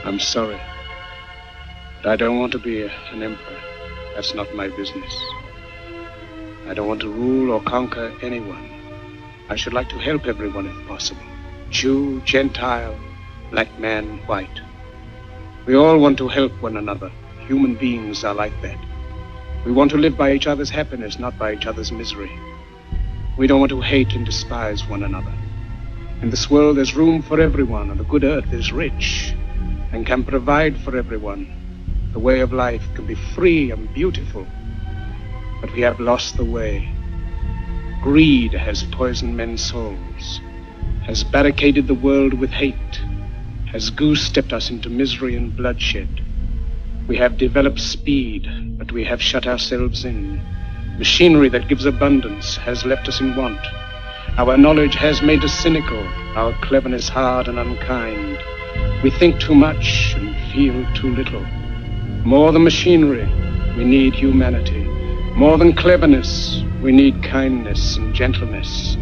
I'm sorry, but I don't want to be an emperor. That's not my business. I don't want to rule or conquer anyone. I should like to help everyone if possible. Jew, Gentile, black man, white. We all want to help one another. Human beings are like that. We want to live by each other's happiness, not by each other's misery. We don't want to hate and despise one another. In this world, there's room for everyone, and the good earth is rich and can provide for everyone. The way of life can be free and beautiful, but we have lost the way. Greed has poisoned men's souls, has barricaded the world with hate, has goose-stepped us into misery and bloodshed. We have developed speed, but we have shut ourselves in. Machinery that gives abundance has left us in want. Our knowledge has made us cynical, our cleverness hard and unkind. We think too much and feel too little. More than machinery, we need humanity. More than cleverness, we need kindness and gentleness.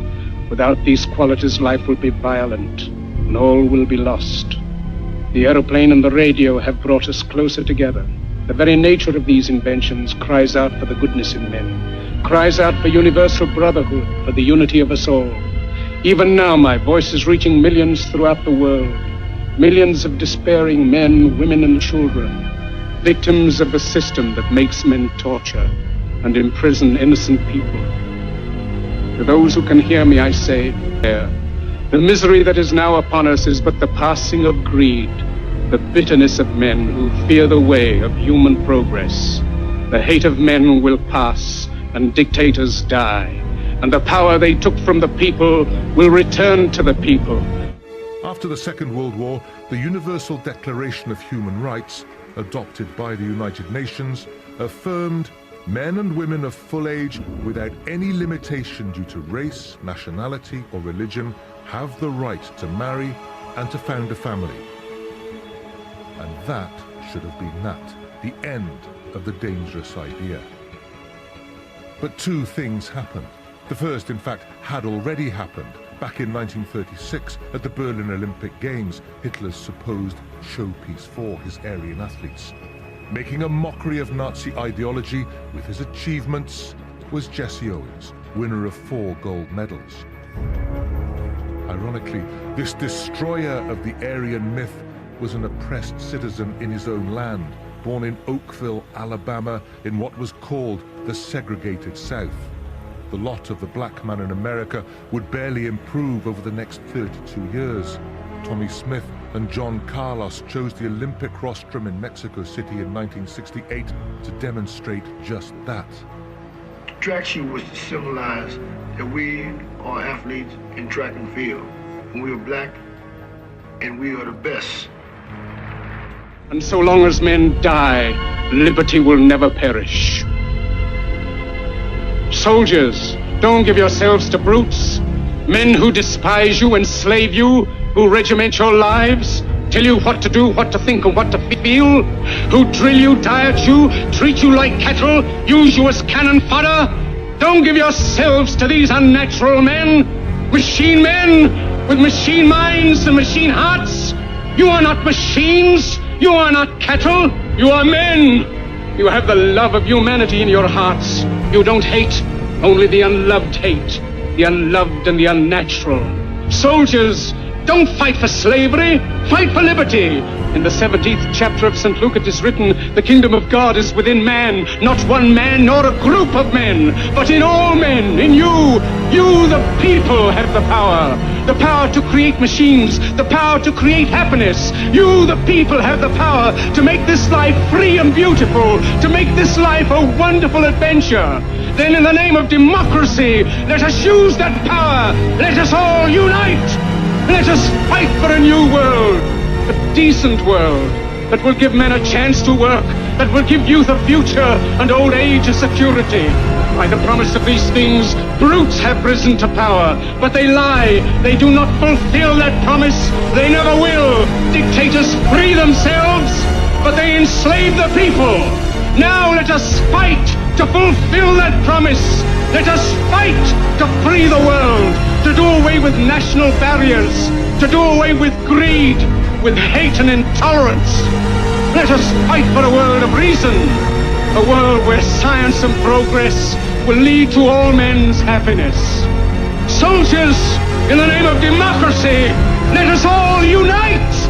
Without these qualities, life will be violent, and all will be lost. The aeroplane and the radio have brought us closer together. The very nature of these inventions cries out for the goodness in men, cries out for universal brotherhood, for the unity of us all. Even now, my voice is reaching millions throughout the world, millions of despairing men, women, and children, victims of the system that makes men torture and imprison innocent people. To those who can hear me, I say, the misery that is now upon us is but the passing of greed, the bitterness of men who fear the way of human progress. The hate of men will pass, and dictators die, and the power they took from the people will return to the people. After the Second World War, the Universal Declaration of Human Rights, adopted by the United Nations, affirmed men and women of full age, without any limitation due to race, nationality, or religion, have the right to marry and to found a family. And that should have been that, the end of the dangerous idea. But two things happened. The first, in fact, had already happened. Back in 1936, at the Berlin Olympic Games, Hitler's supposed showpiece for his Aryan athletes. Making a mockery of Nazi ideology with his achievements was Jesse Owens, winner of 4 gold medals. Ironically, this destroyer of the Aryan myth was an oppressed citizen in his own land, born in Oakville, Alabama, in what was called the segregated South. The lot of the black man in America would barely improve over the next 32 years. Tommy Smith and John Carlos chose the Olympic rostrum in Mexico City in 1968 to demonstrate just that. The track shoe was to symbolize that we are athletes in track and field, and we are black, and we are the best. And so long as men die, liberty will never perish. Soldiers, don't give yourselves to brutes, men who despise you, enslave you, who regiment your lives, tell you what to do, what to think, and what to feel, who drill you, diet you, treat you like cattle, use you as cannon fodder. Don't give yourselves to these unnatural men, machine men with machine minds and machine hearts. You are not machines, you are not cattle, you are men. You have the love of humanity in your hearts. You don't hate, only the unloved hate, the unloved and the unnatural. Soldiers, don't fight for slavery, fight for liberty. In the 17th chapter of St. Luke it is written, the kingdom of God is within man, not one man nor a group of men, but in all men, in you. You, the people, have the power to create machines, the power to create happiness. You, the people, have the power to make this life free and beautiful, to make this life a wonderful adventure. Then in the name of democracy, let us use that power. Let us all unite. Let us fight for a new world, a decent world, that will give men a chance to work, that will give youth a future and old age a security. By the promise of these things, brutes have risen to power, but they lie. They do not fulfill that promise. They never will. Dictators free themselves, but they enslave the people. Now let us fight to fulfill that promise. Let us fight to free the world, to do away with national barriers, to do away with greed. with hate and intolerance. Let us fight for a world of reason, a world where science and progress will lead to all men's happiness. Soldiers, in the name of democracy, let us all unite!